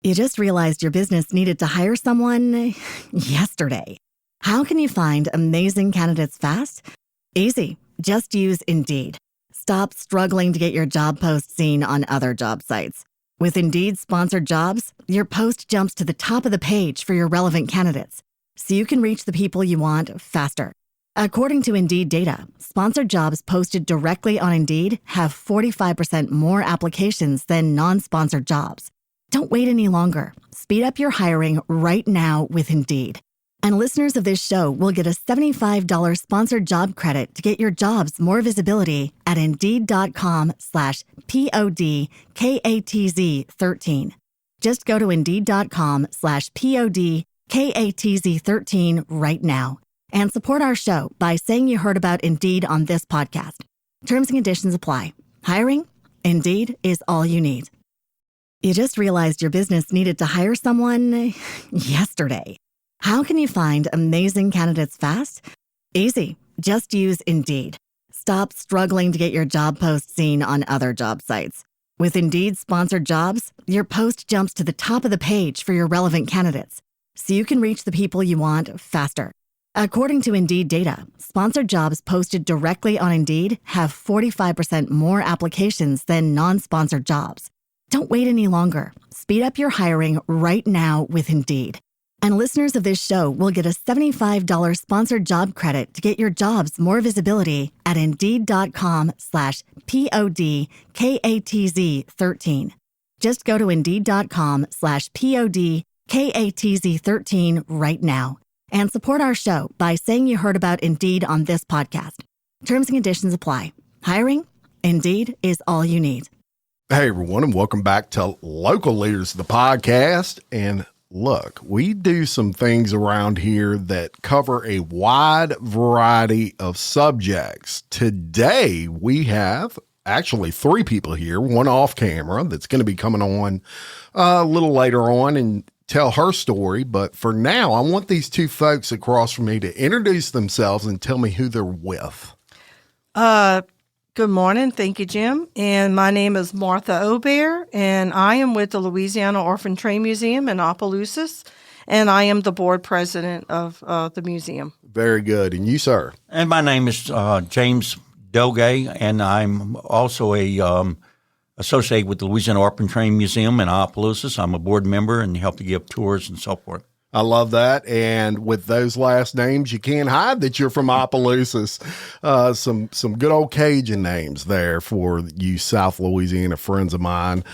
You just realized your business needed to hire someone yesterday. How can you find amazing candidates fast? Easy. Just use Indeed. Stop struggling to get your job post seen on other job sites. With Indeed sponsored jobs, your post jumps to the top of the page for your relevant candidates, so you can reach the people you want faster. According to Indeed data, sponsored jobs posted directly on Indeed have 45% more applications than non-sponsored jobs. Don't wait any longer. Speed up your hiring right now with Indeed. And listeners of this show will get a $75 sponsored job credit to get your jobs more visibility at Indeed.com/PODKATZ13. Just go to Indeed.com/PODKATZ13 right now and support our show by saying you heard about Indeed on this podcast. Terms and conditions apply. Hiring? Indeed is all you need. You just realized your business needed to hire someone yesterday. How can you find amazing candidates fast? Easy. Just use Indeed. Stop struggling to get your job post seen on other job sites. With Indeed sponsored jobs, your post jumps to the top of the page for your relevant candidates, so you can reach the people you want faster. According to Indeed data, sponsored jobs posted directly on Indeed have 45% more applications than non-sponsored jobs. Don't wait any longer. Speed up your hiring right now with Indeed. And listeners of this show will get a $75 sponsored job credit to get your jobs more visibility at Indeed.com/PODKATZ13. Just go to Indeed.com/PODKATZ13 right now and support our show by saying you heard about Indeed on this podcast. Terms and conditions apply. Hiring? Indeed is all you need. Hey, everyone, and welcome back to Local Leaders, the podcast. And look, we do some things around here that cover a wide variety of subjects. Today, we have actually three people here, one off camera that's going to be coming on a little later on and tell her story. But for now, I want these two folks across from me to introduce themselves and tell me who they're with. Good morning. Thank you, Jim. And my name is Martha Aubert, and I am with the Louisiana Orphan Train Museum in Opelousas, and I am the board president of the museum. Very good. And you, sir? And my name is James Doge, and I'm also associated with the Louisiana Orphan Train Museum in Opelousas. I'm a board member and help to give tours and so forth. I love that. And with those last names, you can't hide that you're from Opelousas. Some good old Cajun names there for you South Louisiana friends of mine.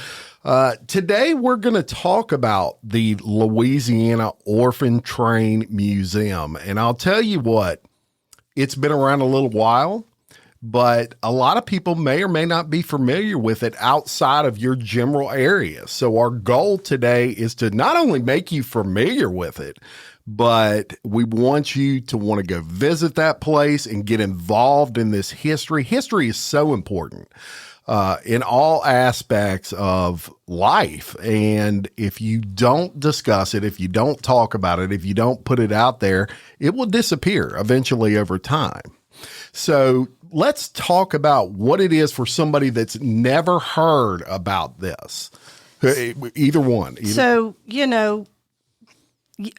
Today, we're going to talk about the Louisiana Orphan Train Museum. And I'll tell you what, it's been around a little while, but a lot of people may or may not be familiar with it outside of your general area. So our goal today is to not only make you familiar with it, but we want you to want to go visit that place and get involved in this history. History is so important in all aspects of life. And if you don't discuss it, if you don't talk about it, if you don't put it out there, it will disappear eventually over time. So let's talk about what it is for somebody that's never heard about this. Either one. So,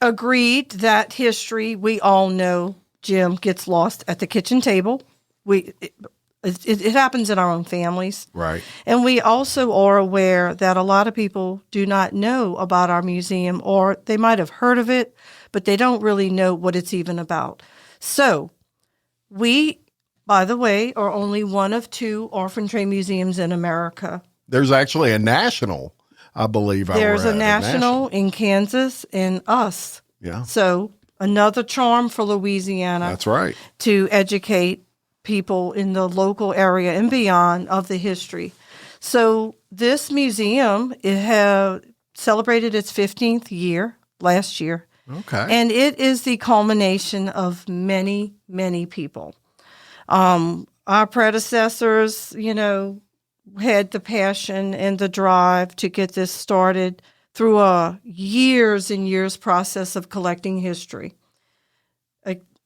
agreed that history, we all know, Jim, gets lost at the kitchen table. It happens in our own families. Right. And we also are aware that a lot of people do not know about our museum, or they might have heard of it, but they don't really know what it's even about. So we, by the way, are only one of two orphan train museums in America. There's actually a national, I believe. There's a national in Kansas and us. Yeah. So another charm for Louisiana. That's right. To educate people in the local area and beyond of the history. So this museum, it had celebrated its 15th year last year. Okay. And it is the culmination of many, many people. Our predecessors, had the passion and the drive to get this started through a years and years process of collecting history.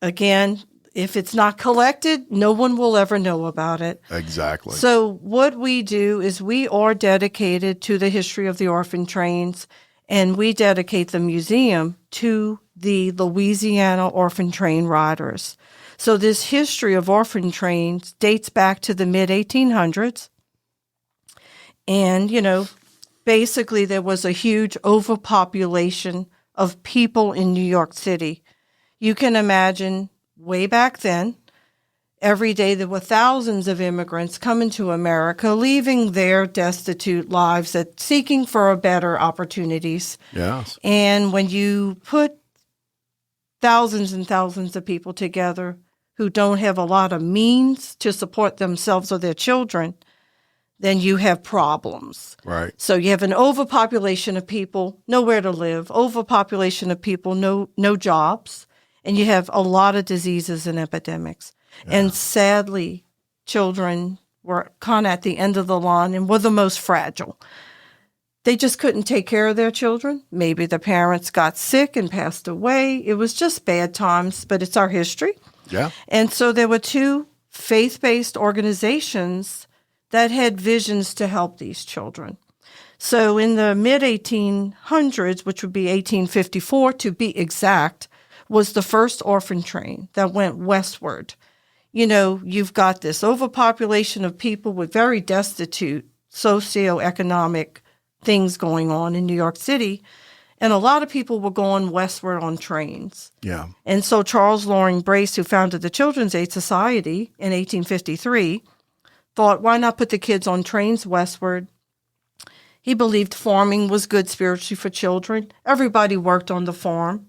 Again, if it's not collected, no one will ever know about it. Exactly. So what we do is we are dedicated to the history of the orphan trains, And we dedicate the museum to the Louisiana Orphan Train riders. So this history of orphan trains dates back to the mid-1800s. And, basically there was a huge overpopulation of people in New York City. You can imagine way back then, every day there were thousands of immigrants coming to America, leaving their destitute lives, seeking for better opportunities. Yes. And when you put thousands and thousands of people together who don't have a lot of means to support themselves or their children, then you have problems. Right. So you have an overpopulation of people, nowhere to live, overpopulation of people, no jobs, and you have a lot of diseases and epidemics. Yeah. And sadly, children were kind of at the end of the line and were the most fragile. They just couldn't take care of their children. Maybe the parents got sick and passed away. It was just bad times, but it's our history. Yeah. And so there were two faith-based organizations that had visions to help these children. So in the mid-1800s, which would be 1854 to be exact, was the first orphan train that went westward. You've got this overpopulation of people with very destitute socioeconomic things going on in New York City, and a lot of people were going westward on trains. Yeah. And so Charles Loring Brace, who founded the Children's Aid Society in 1853, thought, why not put the kids on trains westward? He believed farming was good spiritually for children. Everybody worked on the farm.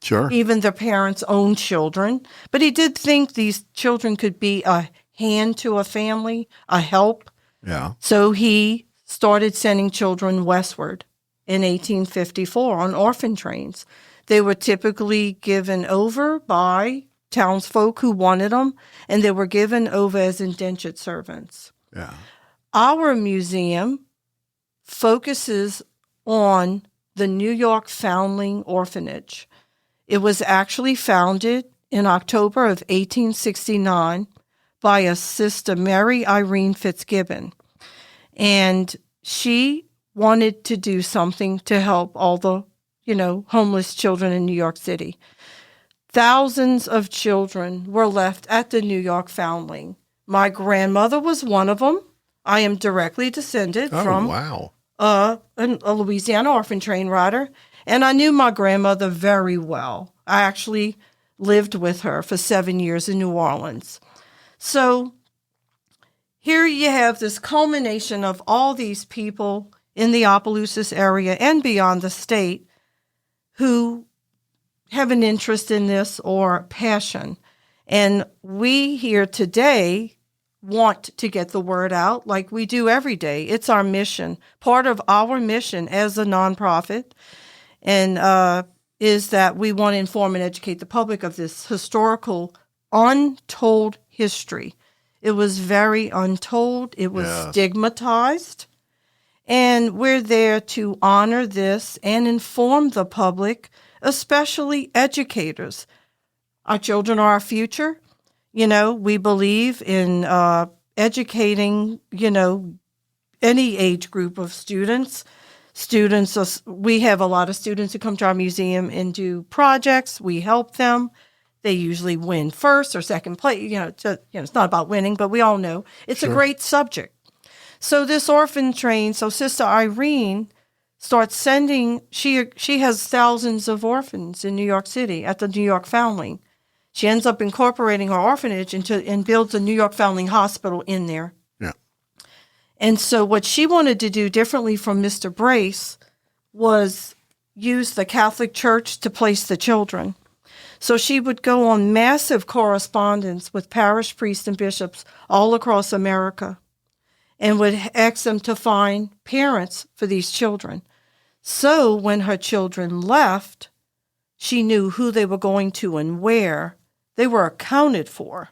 Sure. Even their parents' own children. But he did think these children could be a hand to a family, a help. Yeah. So he started sending children westward in 1854 on orphan trains. They were typically given over by townsfolk who wanted them, and they were given over as indentured servants. Yeah. Our museum focuses on the New York Foundling Orphanage. It was actually founded in October of 1869 by a sister, Mary Irene Fitzgibbon. And she wanted to do something to help all the, homeless children in New York City. Thousands of children were left at the New York Foundling. My grandmother was one of them. I am directly descended from a Louisiana Orphan Train rider, and I knew my grandmother very well. I actually lived with her for 7 years in New Orleans. So here you have this culmination of all these people in the Opelousas area and beyond the state who have an interest in this or passion. And we here today want to get the word out like we do every day. It's our mission. Part of our mission as a nonprofit and is that we want to inform and educate the public of this historical, untold history. It was very untold. It was stigmatized. And we're there to honor this and inform the public, especially educators. Our children are our future. We believe in educating, any age group of students. We have a lot of students who come to our museum and do projects. We help them. They usually win first or second place. It's not about winning, but we all know it's a great subject. So this orphan train, Sister Irene starts sending, she has thousands of orphans in New York City at the New York Foundling. She ends up incorporating her orphanage and builds a New York Foundling Hospital in there. Yeah. And so what she wanted to do differently from Mr. Brace was use the Catholic Church to place the children. So she would go on massive correspondence with parish priests and bishops all across America and would ask them to find parents for these children. So when her children left, she knew who they were going to and where. They were accounted for,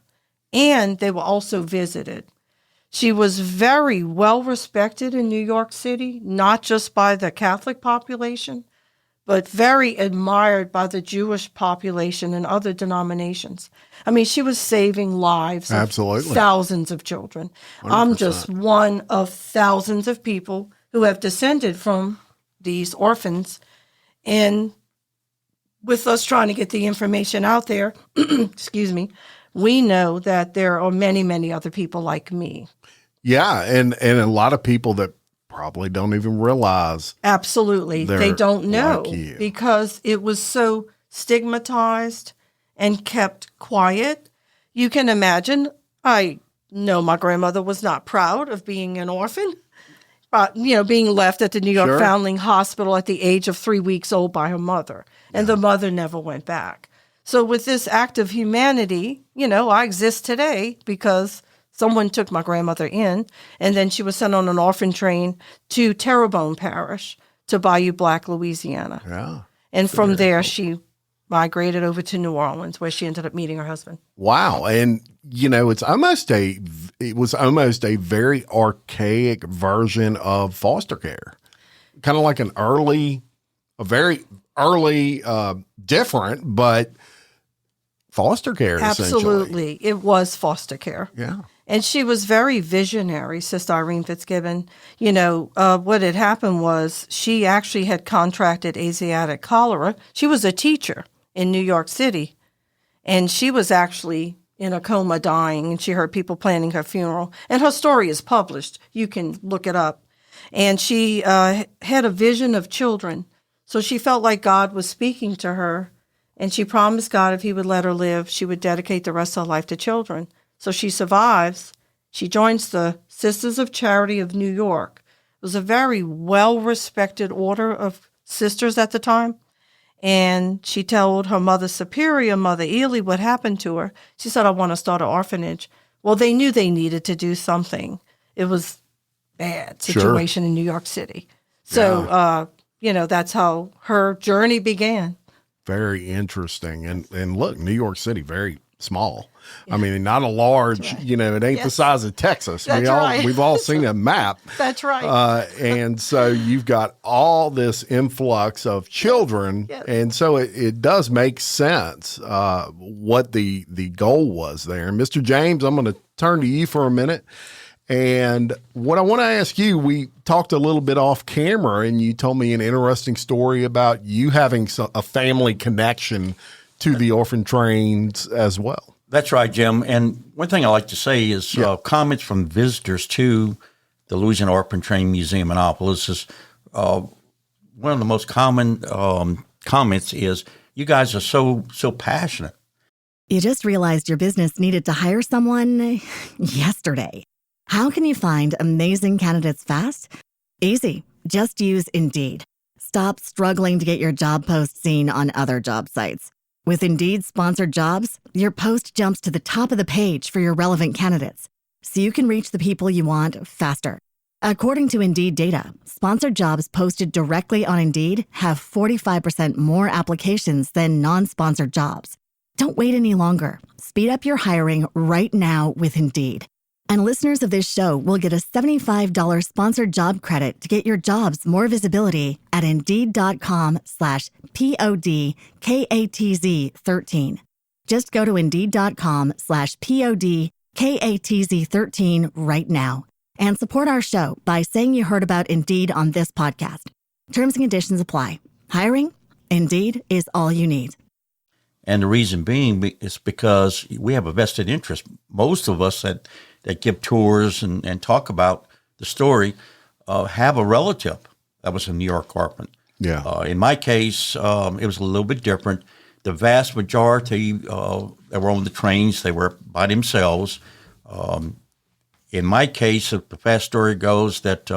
and they were also visited. She was very well respected in New York City, not just by the Catholic population, but very admired by the Jewish population and other denominations. I mean, she was saving lives of thousands of children. 100%. I'm just one of thousands of people who have descended from these orphans. And with us trying to get the information out there, excuse me, we know that there are many, many other people like me. Yeah, and a lot of people that probably don't even realize. Absolutely. They don't know like you. because it was so stigmatized and kept quiet. You can imagine, I know my grandmother was not proud of being an orphan, but, being left at the New York Sure. Foundling Hospital at the age of 3 weeks old by her mother. And the mother never went back. So with this act of humanity, I exist today because someone took my grandmother in, and then she was sent on an orphan train to Terrebonne Parish to Bayou Black, Louisiana. Yeah. And from there, she migrated over to New Orleans, where she ended up meeting her husband. Wow. And, it was almost a very archaic version of foster care, kind of like a very early, different, but foster care. Absolutely. It was foster care. Yeah. And she was very visionary, Sister Irene Fitzgibbon. What had happened was she actually had contracted Asiatic cholera. She was a teacher in New York City, and she was actually in a coma dying, and she heard people planning her funeral. And her story is published. You can look it up. And she had a vision of children. So she felt like God was speaking to her, and she promised God if he would let her live, she would dedicate the rest of her life to children. So she survives. She joins the Sisters of Charity of New York. It was a very well-respected order of sisters at the time. And she told her Mother Superior, Mother Ely, what happened to her. She said, I want to start an orphanage. Well, they knew they needed to do something. It was a bad situation in New York City. So, that's how her journey began. Very interesting. And look, New York City, very small. Yeah. I mean, not a large, it ain't the size of Texas. That's We've all seen a map. That's right. And so you've got all this influx of children. Yes. And so it does make sense what the goal was there. And Mr. James, I'm going to turn to you for a minute. And what I want to ask you, we talked a little bit off camera, and you told me an interesting story about you having a family connection to the orphan trains as well. That's right, Jim. And one thing I like to say is comments from visitors to the Louisiana Orphan Train Museum in Opelousas. One of the most common comments is, you guys are so passionate. You just realized your business needed to hire someone yesterday. How can you find amazing candidates fast? Easy. Just use Indeed. Stop struggling to get your job post seen on other job sites. With Indeed sponsored jobs, your post jumps to the top of the page for your relevant candidates, so you can reach the people you want faster. According to Indeed data, sponsored jobs posted directly on Indeed have 45% more applications than non-sponsored jobs. Don't wait any longer. Speed up your hiring right now with Indeed. And listeners of this show will get a $75 sponsored job credit to get your jobs more visibility at Indeed.com/PODKATZ13. Just go to Indeed.com/PODKATZ13 right now and support our show by saying you heard about Indeed on this podcast. Terms and conditions apply. Hiring? Indeed is all you need. And the reason being is because we have a vested interest. Most of us that give tours and talk about the story have a relative that was a New York orphan. Yeah. In my case, it was a little bit different. The vast majority that were on the trains, they were by themselves. In my case, the fast story goes that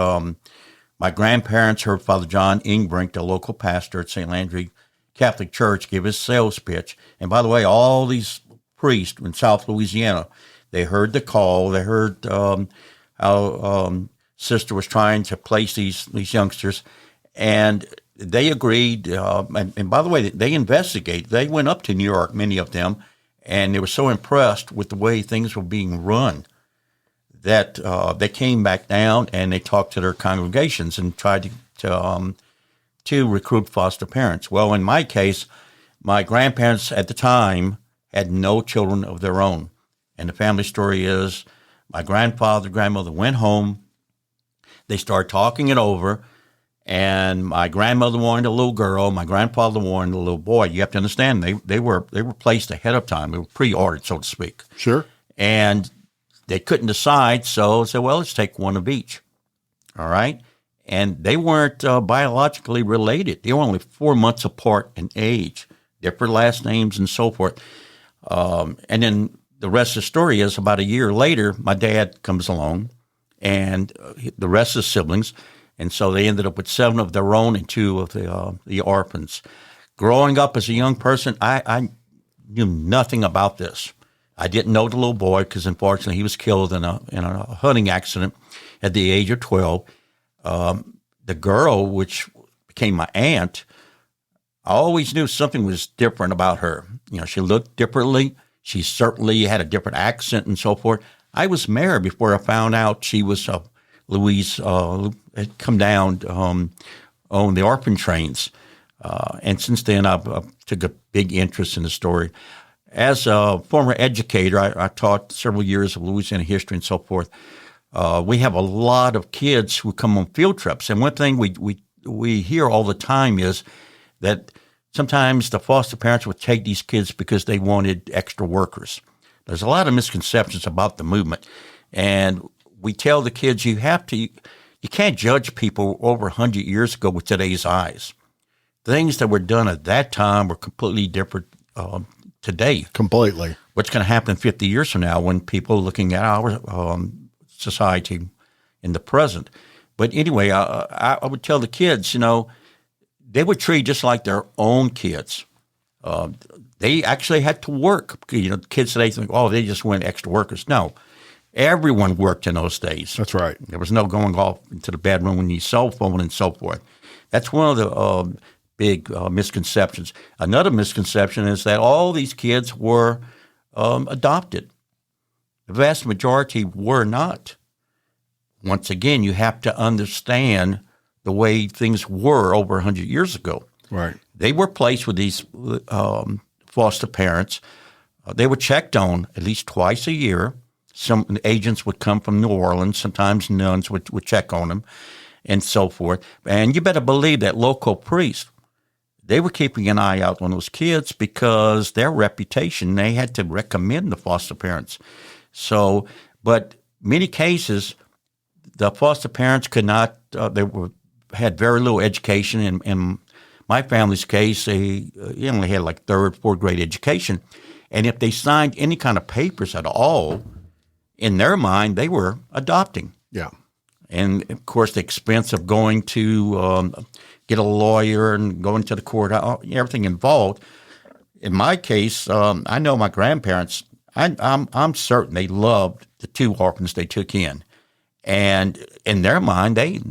my grandparents heard Father John Ingbrink, the local pastor at St. Landry Catholic Church, give his sales pitch. And by the way, all these priests in South Louisiana, they heard the call. They heard how Sister was trying to place these youngsters, and they agreed. And by the way, they investigated. They went up to New York, many of them, and they were so impressed with the way things were being run that they came back down and they talked to their congregations and tried to recruit foster parents. Well, in my case, my grandparents at the time had no children of their own. And the family story is my grandmother went home. They started talking it over. And my grandmother wanted a little girl. My grandfather wanted a little boy. You have to understand, they were placed ahead of time. They were pre-ordered, so to speak. Sure. And they couldn't decide, so said, well, let's take one of each. All right? And they weren't biologically related. They were only 4 months apart in age, different last names and so forth. And then the rest of the story is about a year later, my dad comes along and the rest of the siblings. And so they ended up with 7 of their own and 2 of the orphans. Growing up as a young person, I knew nothing about this. I didn't know the little boy because, unfortunately, he was killed in a hunting accident at the age of 12. The girl, which became my aunt, I always knew something was different about her. She looked differently. She certainly had a different accent and so forth. I was married before I found out she was Louise had come down on the orphan trains. And since then, I took a big interest in the story. As a former educator, I taught several years of Louisiana history and so forth. We have a lot of kids who come on field trips. And one thing we hear all the time is that sometimes the foster parents would take these kids because they wanted extra workers. There's a lot of misconceptions about the movement. And we tell the kids you can't judge people over 100 years ago with today's eyes. Things that were done at that time were completely different today. Completely. What's going to happen 50 years from now when people are looking at our society in the present? But anyway, I would tell the kids, they were treated just like their own kids. They actually had to work. Kids today think, oh, they just went extra workers. No. Everyone worked in those days. That's right. There was no going off into the bedroom when you cell phone and so forth. That's one of the big misconceptions. Another misconception is that all these kids were adopted. The vast majority were not. Once again, you have to understand the way things were over 100 years ago. Right. They were placed with these foster parents. They were checked on at least twice a year. Some agents would come from New Orleans. Sometimes nuns would check on them and so forth. And you better believe that local priests, they were keeping an eye out on those kids because their reputation, they had to recommend the foster parents. So, but many cases, the foster parents could not, had very little education. In my family's case, they only had like 3rd, 4th grade education. And if they signed any kind of papers at all, in their mind, they were adopting. Yeah. And, of course, the expense of going to get a lawyer and going to the court, everything involved. In my case, I know my grandparents, I'm certain they loved the 2 orphans they took in. And in their mind, they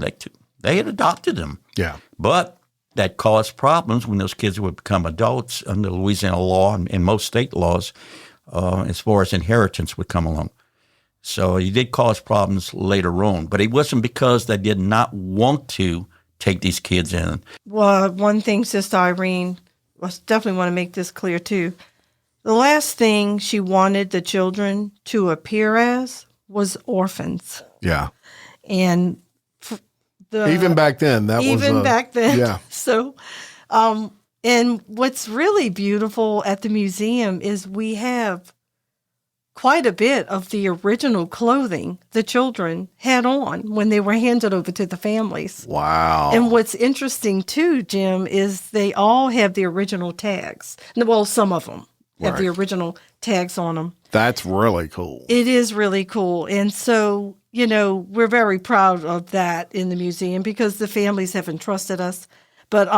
had adopted them. Yeah. But that caused problems when those kids would become adults under Louisiana law and most state laws as far as inheritance would come along. So it did cause problems later on, but it wasn't because they did not want to take these kids in. Well, one thing, Sister Irene, I definitely want to make this clear too. The last thing she wanted the children to appear as was orphans. Yeah. And even back then, back then. Yeah. So, and what's really beautiful at the museum is we have quite a bit of the original clothing the children had on when they were handed over to the families. Wow. And what's interesting too, Jim, is they all have the original tags. Well, some of them have the original tags on them. That's really cool. It is really cool. And so, we're very proud of that in the museum because the families have entrusted us. But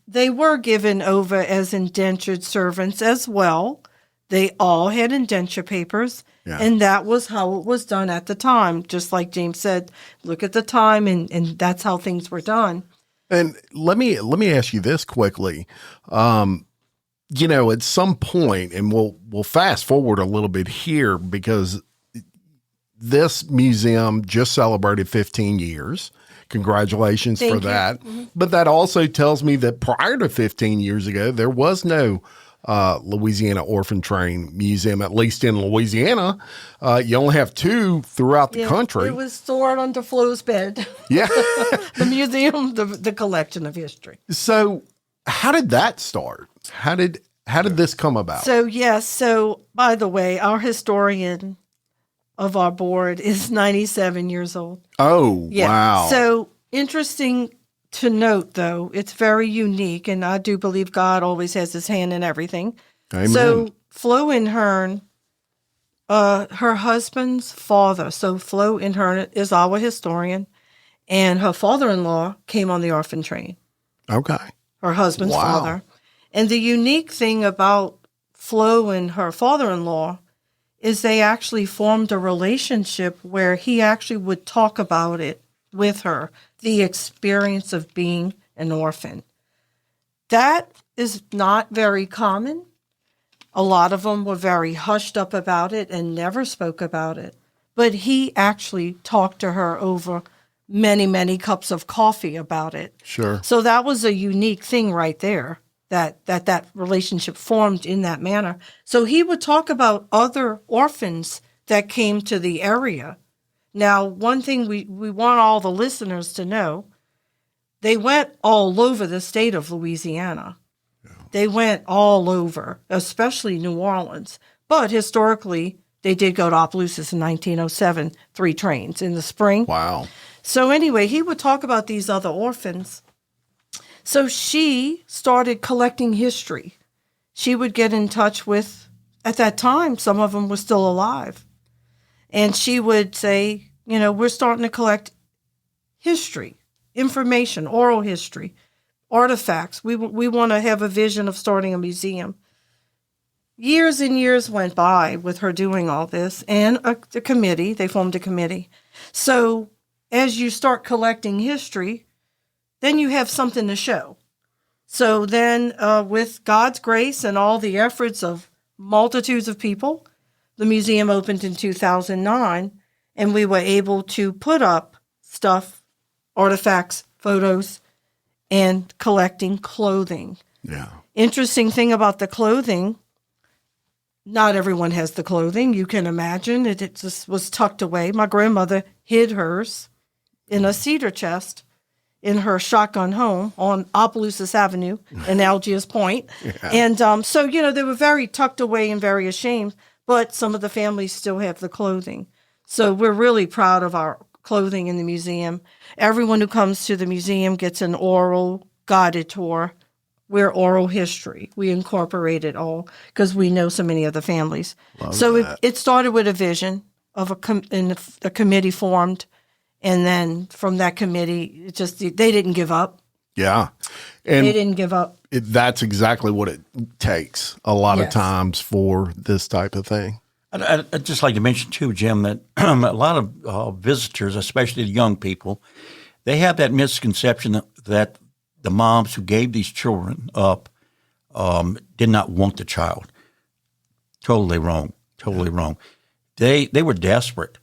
they were given over as indentured servants as well. They all had indenture papers, and that was how it was done at the time. Just like James said, look at the time, and that's how things were done. And let me ask you this quickly. At some point, and we'll fast forward a little bit here because this museum just celebrated 15 years. Congratulations Thank for you. that. Mm-hmm. But that also tells me that prior to 15 years ago, there was no Louisiana Orphan Train Museum, at least in Louisiana. You only have 2 throughout the country. It was stored under Flo's bed. Yeah. The museum, the collection of history. So how did that start? How did this come about? So by the way, our historian of our board is 97 years old. Oh, Yeah. wow. So interesting to note, though, it's very unique, and I do believe God always has his hand in everything. Amen. So Flo Inhern, her husband's father, so Flo Inhern is our historian, and her father-in-law came on the orphan train. Okay. Her husband's Wow. father. And the unique thing about Flo and her father-in-law is they actually formed a relationship where he actually would talk about it with her, the experience of being an orphan. That is not very common. A lot of them were very hushed up about it and never spoke about it. But he actually talked to her over many, many cups of coffee about it. Sure. So that was a unique thing right there, that relationship formed in that manner. So he would talk about other orphans that came to the area. Now, one thing we want all the listeners to know, they went all over the state of Louisiana. Yeah. They went all over, especially New Orleans. But historically, they did go to Opelousas in 1907, 3 trains in the spring. Wow. So anyway, he would talk about these other orphans. So she started collecting history. She would get in touch with, at that time, some of them were still alive. And she would say, we're starting to collect history, information, oral history, artifacts. We want to have a vision of starting a museum. Years and years went by with her doing all this, and the committee, they formed a committee. So as you start collecting history, then you have something to show. So then with God's grace and all the efforts of multitudes of people, the museum opened in 2009, and we were able to put up stuff, artifacts, photos, and collecting clothing. Yeah. Interesting thing about the clothing, not everyone has the clothing. You can imagine it just was tucked away. My grandmother hid hers in a cedar chest in her shotgun home on Opelousas Avenue in Algiers Point. Yeah. And so, they were very tucked away and very ashamed, but some of the families still have the clothing. So we're really proud of our clothing in the museum. Everyone who comes to the museum gets an oral guided tour. We're oral history. We incorporate it all because we know so many of the families. So it started with a vision of a committee formed. And then from that committee, they didn't give up. Yeah. And they didn't give up. That's exactly what it takes a lot of times for this type of thing. I'd just like to mention, too, Jim, that a lot of visitors, especially the young people, they have that misconception that the moms who gave these children up did not want the child. Totally wrong. Totally wrong. They were desperate.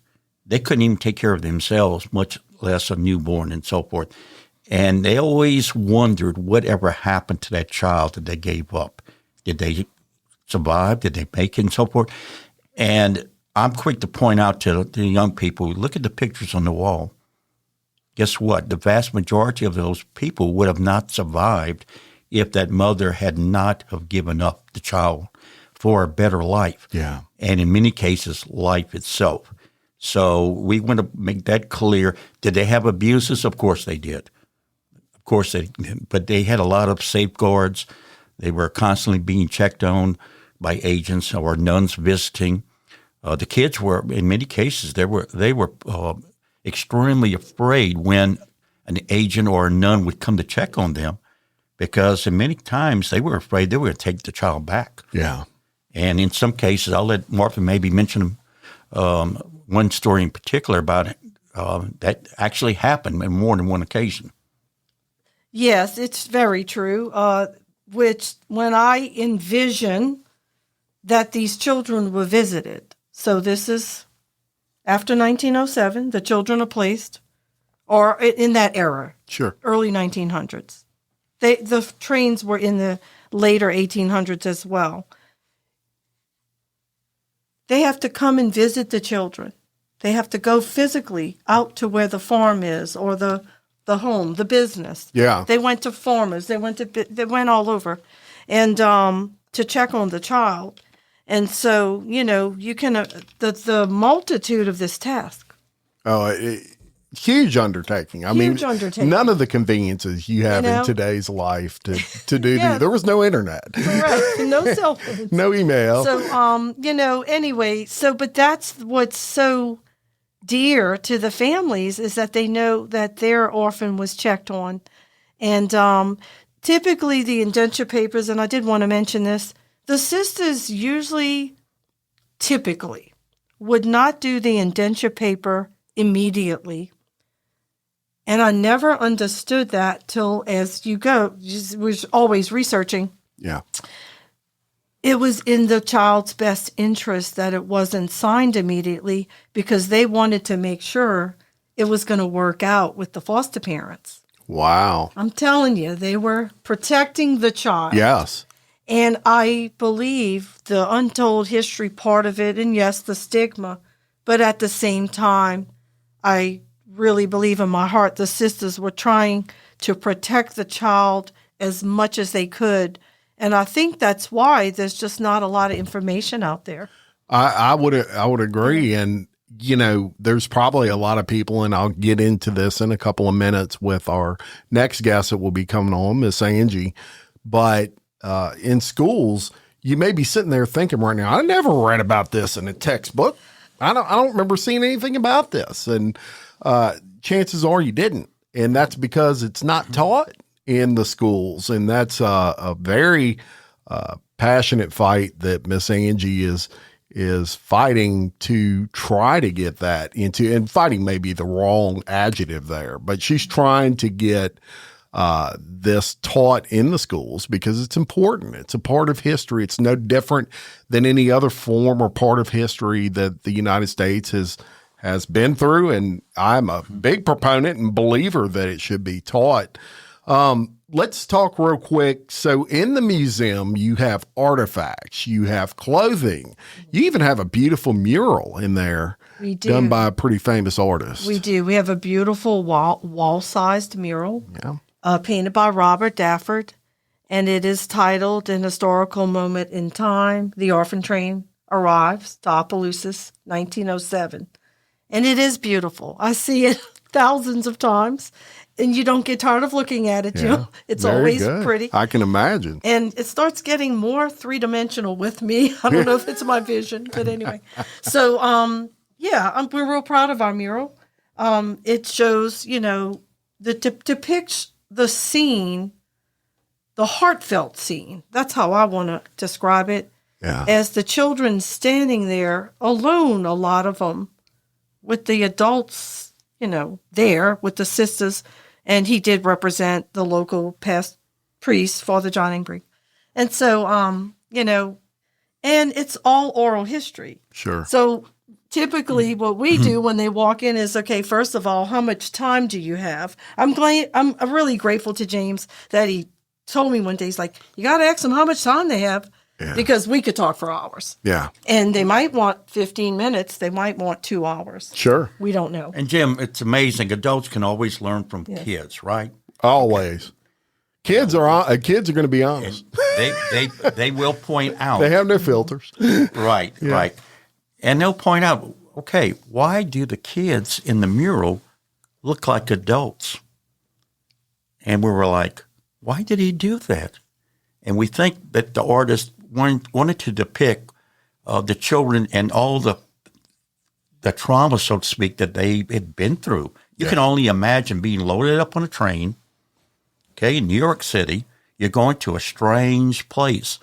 They couldn't even take care of themselves, much less a newborn and so forth. And they always wondered whatever happened to that child that they gave up. Did they survive? Did they make it and so forth? And I'm quick to point out to the young people, look at the pictures on the wall. Guess what? The vast majority of those people would have not survived if that mother had not have given up the child for a better life. Yeah. And in many cases, life itself. So we want to make that clear. Did they have abuses? Of course they did. Of course they did. But they had a lot of safeguards. They were constantly being checked on by agents or nuns visiting. The kids were, in many cases, they were extremely afraid when an agent or a nun would come to check on them, because in many times they were afraid they were going to take the child back. Yeah. And in some cases, I'll let Martha maybe mention one story in particular about it that actually happened on more than one occasion. Yes, it's very true. Which when I envision that these children were visited, so this is after 1907, the children are placed, or in that era, sure, early 1900s. The trains were in the later 1800s as well. They have to come and visit the children. They have to go physically out to where the farm is or the home, the business. Yeah. They went to farmers. They went all over, and to check on the child. And so, you can the multitude of this task. Oh, huge undertaking. I mean, undertaking. None of the conveniences you have in today's life to do. Yes. There was no internet. Correct. No cell phones. No email. So, anyway, but that's what's so dear to the families is that they know that their orphan was checked on. And typically the indenture papers, and I did want to mention this, the sisters typically would not do the indenture paper immediately. And I never understood that till as you was always researching. Yeah. It was in the child's best interest that it wasn't signed immediately because they wanted to make sure it was going to work out with the foster parents. Wow. I'm telling you, they were protecting the child. Yes. And I believe the untold history part of it, and yes, the stigma, but at the same time, I really believe in my heart the sisters were trying to protect the child as much as they could. And I think that's why there's just not a lot of information out there. I would agree. And, there's probably a lot of people, and I'll get into this in a couple of minutes with our next guest that will be coming on, Miss Angie. But in schools, you may be sitting there thinking right now, I never read about this in a textbook. I don't remember seeing anything about this. And chances are you didn't. And that's because it's not taught in the schools. And that's a very passionate fight that Miss Angie is fighting to try to get that into, and fighting may be the wrong adjective there, but she's trying to get this taught in the schools because it's important. It's a part of history. It's no different than any other form or part of history that the United States has been through. And I'm a big proponent and believer that it should be taught. Let's talk real quick. So in the museum, you have artifacts, you have clothing, you even have a beautiful mural in there. We do. Done by a pretty famous artist. We do. We have a beautiful wall-sized mural. Yeah. Painted by Robert Dafford, and it is titled An Historical Moment in Time. The Orphan Train Arrives to Opelousas, 1907. And it is beautiful. I see it thousands of times, and you don't get tired of looking at it, Jim. It's Very always good. pretty. I can imagine. And it starts getting more three-dimensional with me. I don't know if it's my vision, but anyway. So, we're real proud of our mural. It shows, depicts the scene, the heartfelt scene. That's how I want to describe it. Yeah. As the children standing there alone, a lot of them, with the adults, there with the sisters. And he did represent the local past priest, Father John Ingbrigg. And so, and it's all oral history. Sure. So typically what we do when they walk in is, okay, first of all, how much time do you have? I'm really grateful to James that he told me one day, he's like, you got to ask them how much time they have because we could talk for hours. Yeah. And they might want 15 minutes. They might want 2 hours. Sure. We don't know. And Jim, it's amazing. Adults can always learn from kids, right? Always. Kids are going to be honest. They will point out. They have no filters. Right, right. And they'll point out, okay, why do the kids in the mural look like adults? And we were like, why did he do that? And we think that the artist wanted to depict the children and all the trauma, so to speak, that they had been through. You can only imagine being loaded up on a train, okay, in New York City. You're going to a strange place.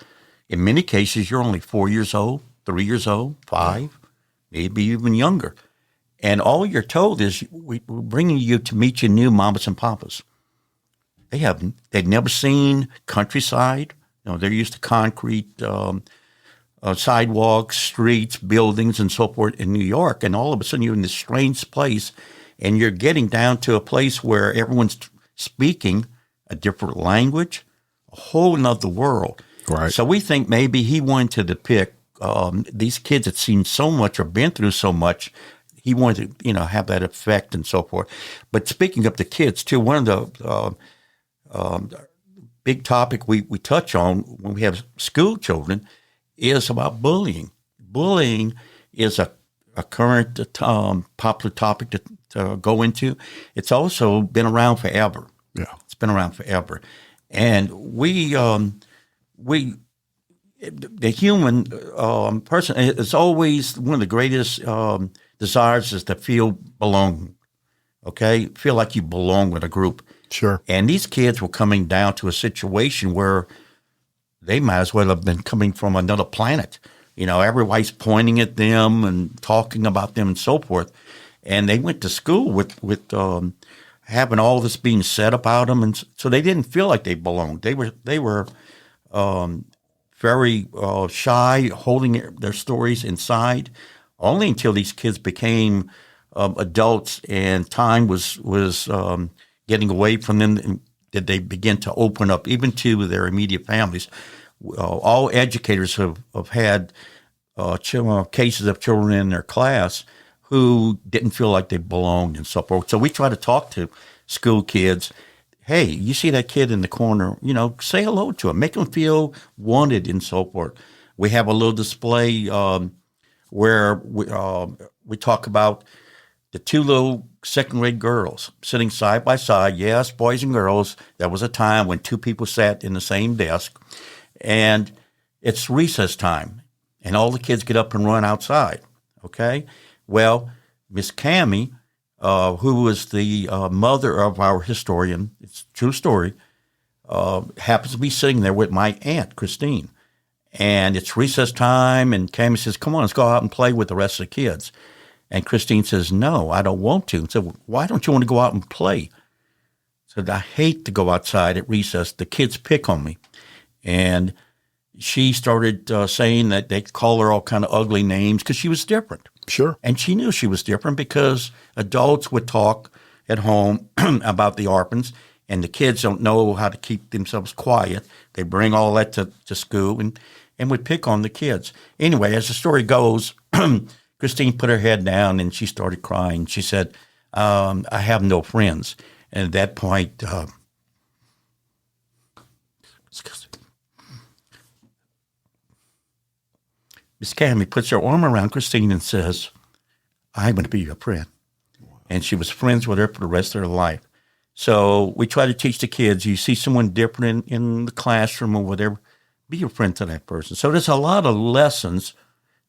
In many cases, you're only 4 years old, 3 years old, 5, maybe even younger. And all you're told is we're bringing you to meet your new mamas and papas. They'd never seen countryside. They're used to concrete sidewalks, streets, buildings, and so forth in New York. And all of a sudden you're in this strange place, and you're getting down to a place where everyone's speaking a different language, a whole nother world. Right. So we think maybe he wanted to depict these kids that seen so much or been through so much. He wanted to, have that effect and so forth. But speaking of the kids too, one of the big topic we touch on when we have school children is about bullying. Bullying is a current popular topic to go into. It's also been around forever. Yeah, it's been around forever, and the human person is always one of the greatest desires is to feel belonging. Okay, feel like you belong with a group. Sure. And these kids were coming down to a situation where they might as well have been coming from another planet. Everybody's pointing at them and talking about them and so forth. And they went to school with having all this being said about them, and so they didn't feel like they belonged. They were very shy, holding their stories inside. Only until these kids became adults and time was getting away from them did they begin to open up, even to their immediate families. All educators have had cases of children in their class who didn't feel like they belonged and so forth. So we try to talk to school kids. Hey, you see that kid in the corner, say hello to him, make them feel wanted and so forth. We have a little display where we talk about the two little second-grade girls sitting side by side. Yes, boys and girls. There was a time when two people sat in the same desk, and it's recess time, and all the kids get up and run outside, okay? Well, Miss Cammie, who was the mother of our historian, it's a true story, happens to be sitting there with my aunt, Christine. And it's recess time, and Cammie says, come on, let's go out and play with the rest of the kids. And Christine says, no, I don't want to. And said, well, why don't you want to go out and play? I said, I hate to go outside at recess. The kids pick on me. And she started saying that they call her all kind of ugly names because she was different. Sure. And she knew she was different because adults would talk at home about the orphans, and the kids don't know how to keep themselves quiet. They bring all that to school and would pick on the kids. Anyway, as the story goes, Christine put her head down and she started crying. She said, I have no friends. And at that point, Miss Cammie puts her arm around Christine and says, I'm going to be your friend. And she was friends with her for the rest of her life. So we try to teach the kids, you see someone different in the classroom or whatever, be your friend to that person. So there's a lot of lessons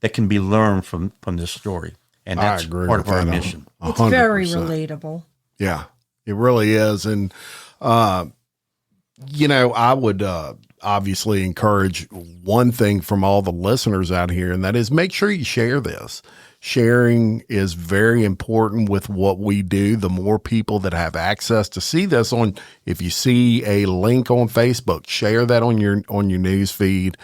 that can be learned from this story. And that's part of our mission. It's very relatable. Yeah, it really is. And, I would obviously encourage one thing from all the listeners out here, and that is make sure you share this. Sharing is very important with what we do. The more people that have access to see this if you see a link on Facebook, share that on your news feed,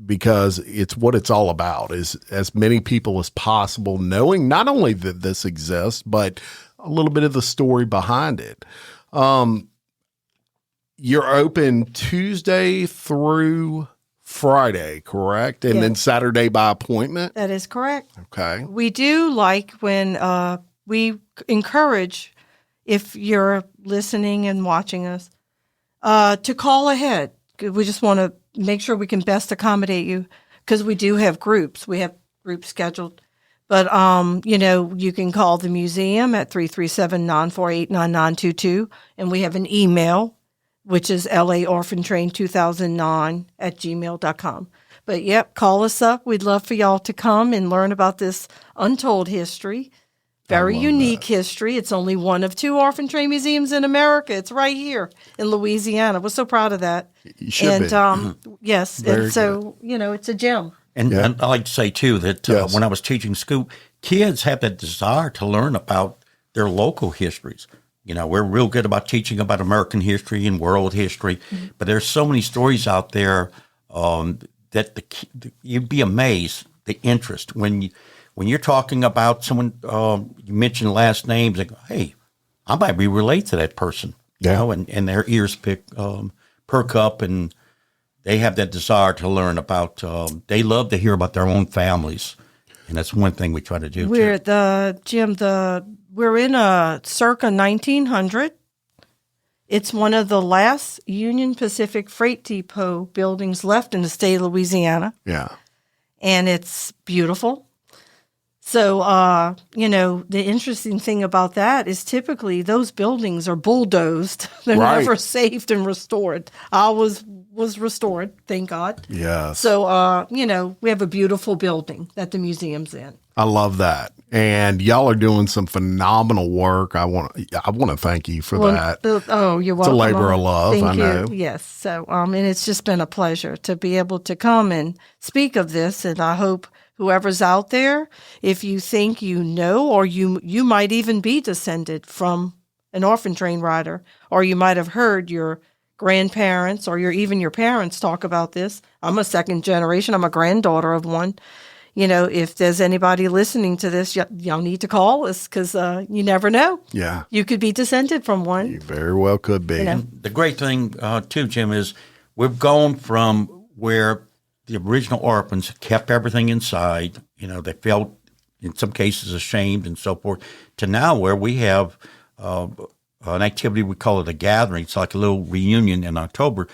because it's what it's all about, is as many people as possible knowing not only that this exists, but a little bit of the story behind it. You're open Tuesday through Friday, correct? And then Saturday by appointment? That is correct. Okay. We do like when we encourage, if you're listening and watching us, to call ahead. We just want to make sure we can best accommodate you because we do have groups. We have groups scheduled. But, you can call the museum at 337-948-9922, and we have an email, which is laorphantrain2009@gmail.com. But, call us up. We'd love for y'all to come and learn about this untold history, very unique history. It's only one of 2 orphan train museums in America. It's right here in Louisiana. We're so proud of that. You should be. Yes, Very and so, it's a gem. And I like to say, too, that when I was teaching school, kids have that desire to learn about their local histories. We're real good about teaching about American history and world history, but there's so many stories out there that you'd be amazed, the interest. When you're talking about someone, you mention last names, and go, hey, I might be related to that person. And their ears perk perk up and they have that desire to learn about, they love to hear about their own families. And that's one thing we try to do. We're we're in a circa 1900. It's one of the last Union Pacific Freight Depot buildings left in the state of Louisiana. Yeah. And it's beautiful. So, the interesting thing about that is typically those buildings are bulldozed. They're Right. never saved and restored. Ours was restored, thank God. Yeah. So, we have a beautiful building that the museum's in. I love that. And y'all are doing some phenomenal work. I want to thank you for that. Oh, you're welcome. It's a labor of love, Thank I you. know. Yes. So, and it's just been a pleasure to be able to come and speak of this. And I hope whoever's out there, if you think you know, or you might even be descended from an orphan train rider, or you might have heard your grandparents or even your parents talk about this. I'm a second generation. I'm a granddaughter of one. If there's anybody listening to this, y'all need to call us because you never know. Yeah. You could be descended from one. You very well could be. The great thing, too, Jim, is we've gone from where the original orphans kept everything inside. They felt, in some cases, ashamed and so forth, to now where we have an activity, we call it a gathering. It's like a little reunion in October.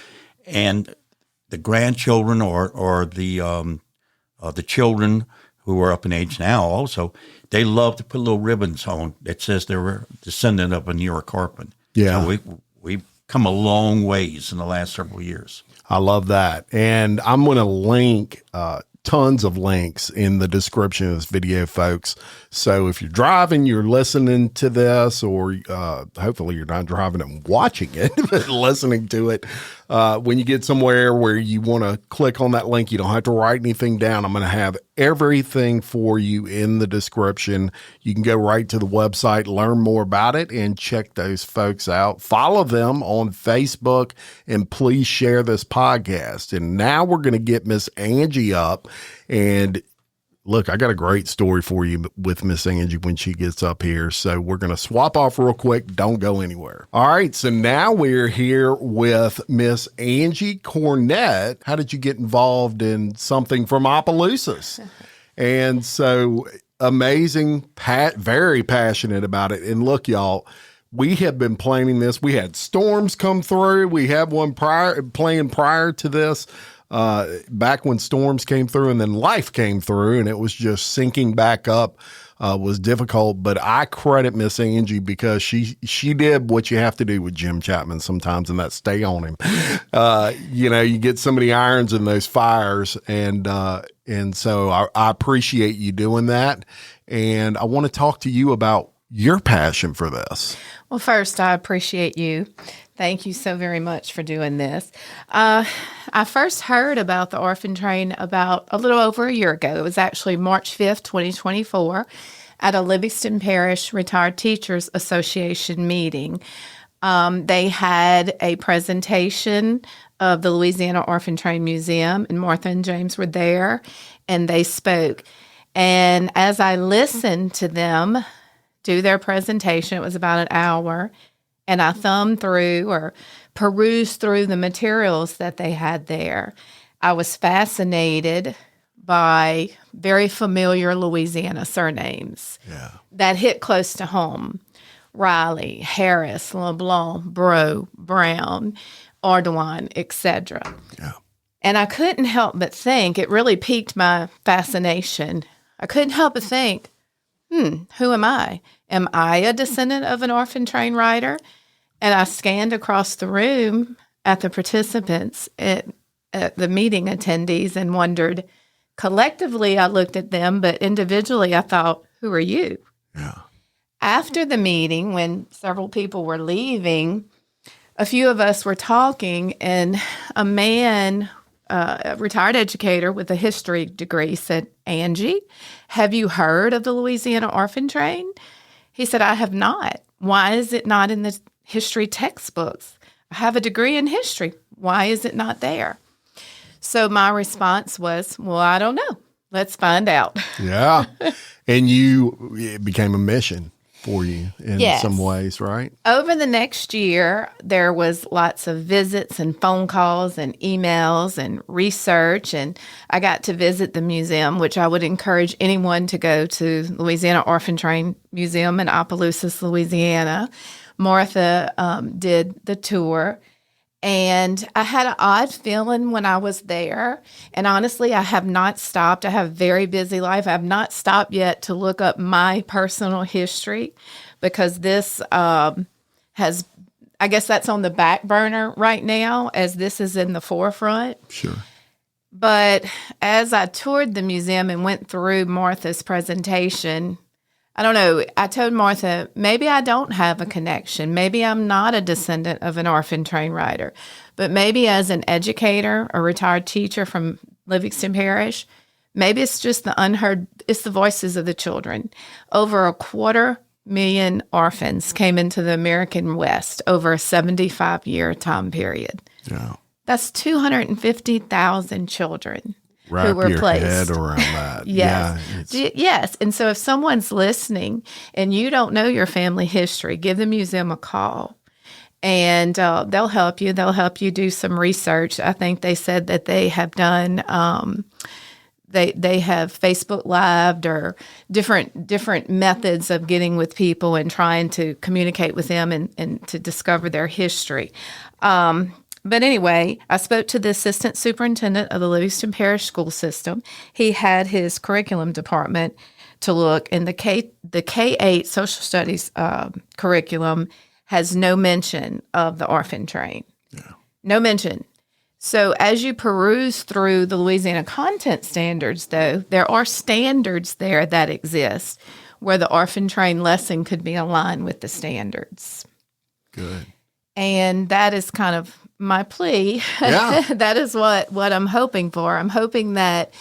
And the grandchildren or the children who are up in age now also, they love to put little ribbons on that says they were a descendant of a New York orphan. Yeah. So we've come a long ways in the last several years. I love that. And I'm going to link tons of links in the description of this video, folks. So if you're driving, you're listening to this, or hopefully you're not driving and watching it, but listening to it. When you get somewhere where you want to click on that link, you don't have to write anything down. I'm going to have everything for you in the description. You can go right to the website, learn more about it, and check those folks out. Follow them on Facebook, and please share this podcast. And now we're going to get Miss Angie up. And look, I got a great story for you with Miss Angie when she gets up here. So we're going to swap off real quick. Don't go anywhere. All right. So now we're here with Miss Angie Cornett. How did you get involved in something from Opelousas? And so amazing, very passionate about it. And look, y'all, we have been planning this. We had storms come through. We had one planned prior to this. Back when storms came through, and then life came through, and it was just sinking back up, was difficult. But I credit Miss Angie because she did what you have to do with Jim Chapman sometimes, and that's stay on him. You get so many irons in those fires, and so I appreciate you doing that. And I want to talk to you about your passion for this. Well, first, I appreciate you. Thank you so very much for doing this. I first heard about the orphan train about a little over a year ago. It was actually March 5th, 2024, at a Livingston Parish Retired Teachers Association meeting. They had a presentation of the Louisiana Orphan Train Museum, and Martha and James were there, and they spoke. And as I listened to them do their presentation, it was about an hour, and I thumbed through or perused through the materials that they had there. I was fascinated by very familiar Louisiana surnames that hit close to home. Riley, Harris, LeBlanc, Bro, Brown, Ardoin, etc. Yeah. And I couldn't help but think, it really piqued my fascination. I couldn't help but think, who am I? Am I a descendant of an orphan train rider? And I scanned across the room at the participants, at the meeting attendees, and wondered, collectively, I looked at them, but individually, I thought, who are you? Yeah. After the meeting, when several people were leaving, a few of us were talking, and a man, a retired educator with a history degree, said, Angie, have you heard of the Louisiana Orphan Train? He said, I have not. Why is it not in the history textbooks? I have a degree in history. Why is it not there? So my response was, well, I don't know. Let's find out. Yeah. And it became a mission for you in Yes. some ways, right? Over the next year, there was lots of visits and phone calls and emails and research, and I got to visit the museum, which I would encourage anyone to go to Louisiana Orphan Train Museum in Opelousas, Louisiana. Martha did the tour, and I had an odd feeling when I was there. And honestly, I have not stopped. I have a very busy life. I have not stopped yet to look up my personal history, because this has, I guess that's on the back burner right now, as this is in the forefront. Sure. But as I toured the museum and went through Martha's presentation, I don't know, I told Martha, maybe I don't have a connection. Maybe I'm not a descendant of an orphan train rider. But maybe as an educator, a retired teacher from Livingston Parish, maybe it's just the unheard, it's the voices of the children. Over 250,000 orphans came into the American West over a 75-year time period. Yeah. That's 250,000 children Wrap who were your placed. head around that. Yes. Yeah, it's- Yes. And so if someone's listening and you don't know your family history, give the museum a call, and they'll help you. They'll help you do some research. I think they said that they have done, they have Facebook Lived or different methods of getting with people and trying to communicate with them and to discover their history. But anyway, I spoke to the assistant superintendent of the Livingston Parish School System. He had his curriculum department to look, and the K-8 social studies curriculum has no mention of the orphan train. Yeah. No mention. So as you peruse through the Louisiana content standards, though, there are standards there that exist where the orphan train lesson could be aligned with the standards. Good. And that is kind of my plea. Yeah. That is what I'm hoping for. I'm hoping that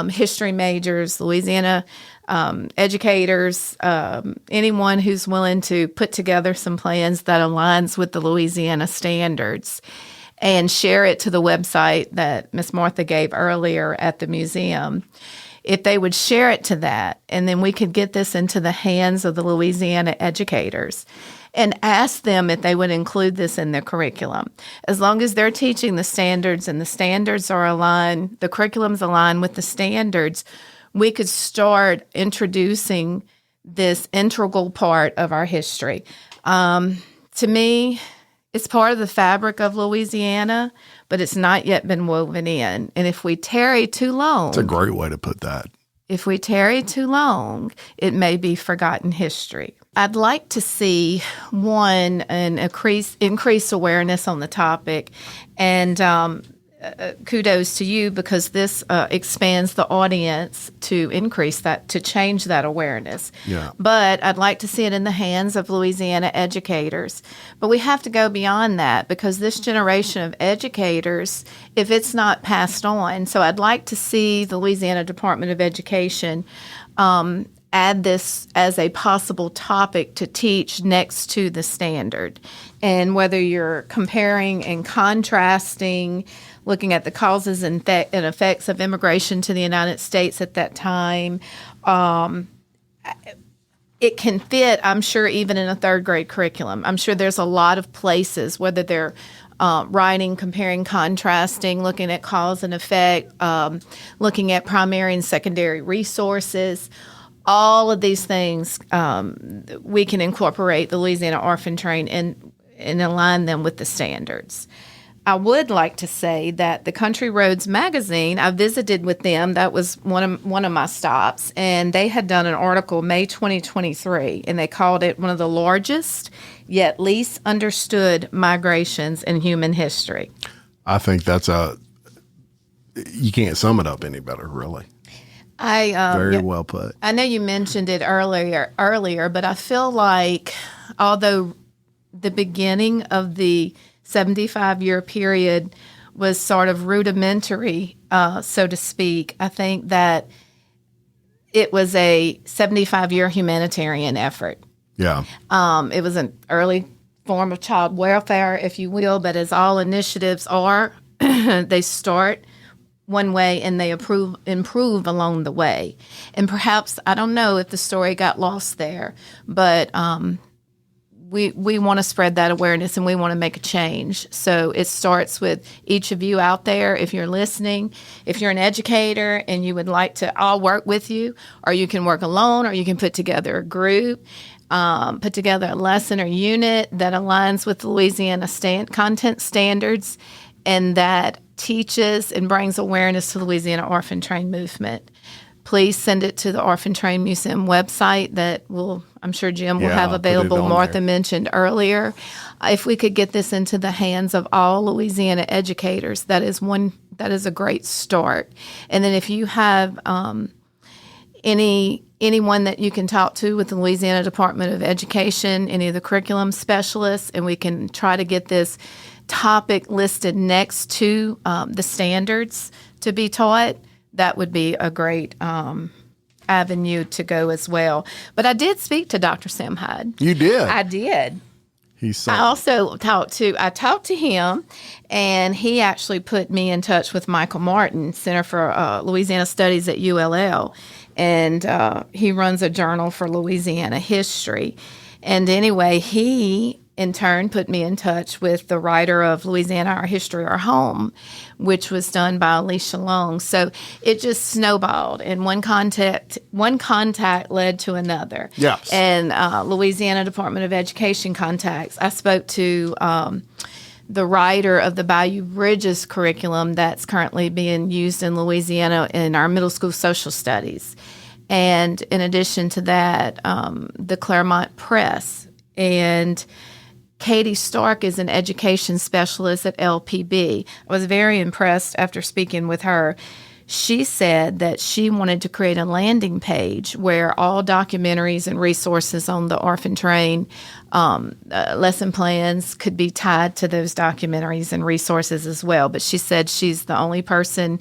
history majors, Louisiana educators, anyone who's willing to put together some plans that aligns with the Louisiana standards and share it to the website that Miss Martha gave earlier at the museum, if they would share it to that, and then we could get this into the hands of the Louisiana educators and ask them if they would include this in their curriculum. As long as they're teaching the standards and the standards are aligned, the curriculum's aligned with the standards, we could start introducing this integral part of our history. To me, it's part of the fabric of Louisiana, but it's not yet been woven in. And if we tarry too long... It's a great way to put that. If we tarry too long, it may be forgotten history. I'd like to see, one, an increased awareness on the topic, and kudos to you, because this expands the audience to increase that, to change that awareness. Yeah. But I'd like to see it in the hands of Louisiana educators. But we have to go beyond that, because this generation of educators, if it's not passed on, so I'd like to see the Louisiana Department of Education add this as a possible topic to teach next to the standard. And whether you're comparing and contrasting, looking at the causes and effects of immigration to the United States at that time, it can fit, I'm sure, even in a third grade curriculum. I'm sure there's a lot of places, whether they're writing, comparing, contrasting, looking at cause and effect, looking at primary and secondary resources. All of these things, we can incorporate the Louisiana Orphan Train and align them with the standards. I would like to say that the Country Roads magazine, I visited with them. That was one of my stops, and they had done an article May 2023, and they called it one of the largest yet least understood migrations in human history. I think you can't sum it up any better, really. Very well put. I know you mentioned it earlier, but I feel like although the beginning of the 75-year period was sort of rudimentary, so to speak, I think that it was a 75-year humanitarian effort. Yeah. It was an early form of child welfare, if you will, but as all initiatives are, they start one way and they improve along the way. And perhaps, I don't know if the story got lost there, but we want to spread that awareness and we want to make a change. So it starts with each of you out there. If you're listening, if you're an educator and you would like to, I'll work with you, or you can work alone, or you can put together a group, put together a lesson or unit that aligns with the Louisiana content standards and that teaches and brings awareness to the Louisiana Orphan Train movement. Please send it to the Orphan Train Museum website that I'm sure Jim will have available. Martha mentioned earlier. If we could get this into the hands of all Louisiana educators, that is a great start. And then if you have anyone that you can talk to with the Louisiana Department of Education, any of the curriculum specialists, and we can try to get this topic listed next to the standards to be taught, that would be a great avenue to go as well. But I did speak to Dr. Sam Hyde. You did? I did. I also talked to him, and he actually put me in touch with Michael Martin, Center for Louisiana Studies at ULL, and he runs a journal for Louisiana history. And anyway, he in turn put me in touch with the writer of Louisiana, Our History, Our Home, which was done by Alicia Long. So it just snowballed, and one contact led to another. Yes. And Louisiana Department of Education contacts. I spoke to the writer of the Bayou Bridges curriculum that's currently being used in Louisiana in our middle school social studies. And in addition to that, the Claremont Press. And Katie Stark is an education specialist at LPB. I was very impressed after speaking with her. She said that she wanted to create a landing page where all documentaries and resources on the orphan train lesson plans could be tied to those documentaries and resources as well. But she said she's the only person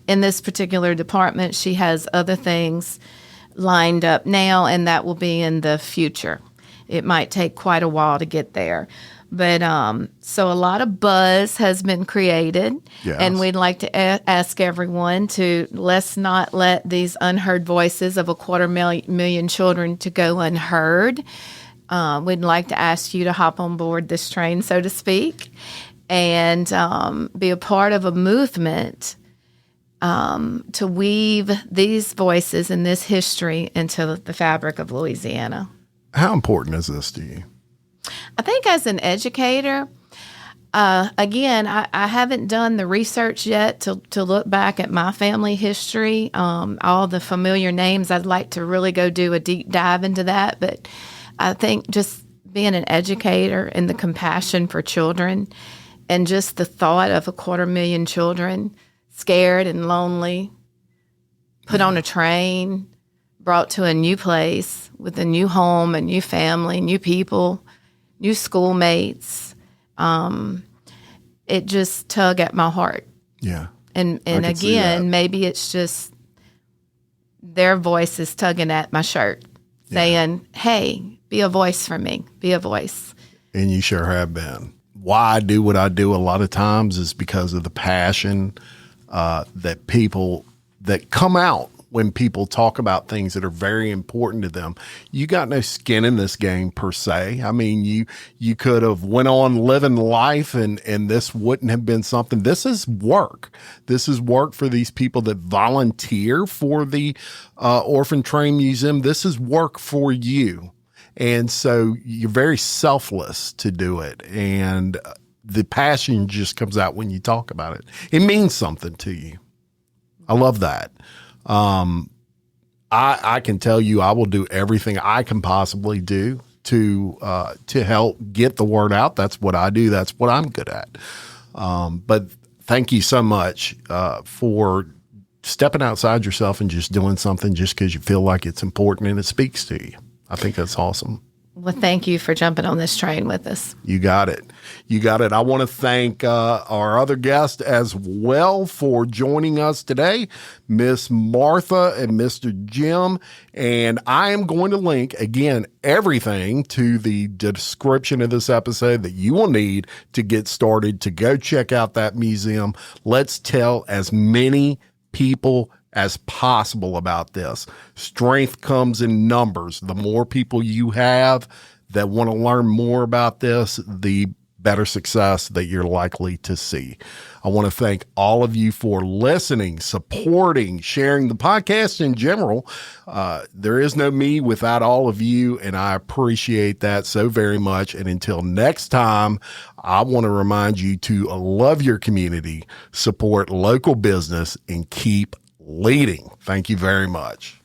in this particular department. She has other things lined up now, and that will be in the future. It might take quite a while to get there. But so a lot of buzz has been created, yes. And we'd like to ask everyone to let's not let these unheard voices of 250,000 children to go unheard. We'd like to ask you to hop on board this train, so to speak, and be a part of a movement to weave these voices and this history into the fabric of Louisiana. How important is this to you? I think as an educator, again, I haven't done the research yet to look back at my family history, all the familiar names. I'd like to really go do a deep dive into that. But I think just being an educator and the compassion for children and just the thought of 250,000 children scared and lonely, put on a train, brought to a new place with a new home, a new family, new people, new schoolmates. It just tugged at my heart. Yeah. And again, maybe it's just their voices tugging at my shirt, saying, hey, be a voice for me, be a voice. And you sure have been. Why I do what I do a lot of times is because of the passion that people that come out when people talk about things that are very important to them. You got no skin in this game per se. I mean, you could have went on living life and this wouldn't have been something. This is work. This is work for these people that volunteer for the Orphan Train Museum. This is work for you. And so you're very selfless to do it. And the passion just comes out when you talk about it. It means something to you. I love that. I can tell you I will do everything I can possibly do to help get the word out. That's what I do. That's what I'm good at. But thank you so much for stepping outside yourself and just doing something just because you feel like it's important and it speaks to you. I think that's awesome. Well, thank you for jumping on this train with us. You got it. You got it. I want to thank our other guest as well for joining us today, Miss Martha and Mr. Jim. And I am going to link, again, everything to the description of this episode that you will need to get started to go check out that museum. Let's tell as many people as possible about this. Strength comes in numbers. The more people you have that want to learn more about this, the better success that you're likely to see. I want to thank all of you for listening, supporting, sharing the podcast in general. There is no me without all of you, and I appreciate that so very much. And until next time, I want to remind you to love your community, support local business, and keep leading. Thank you very much.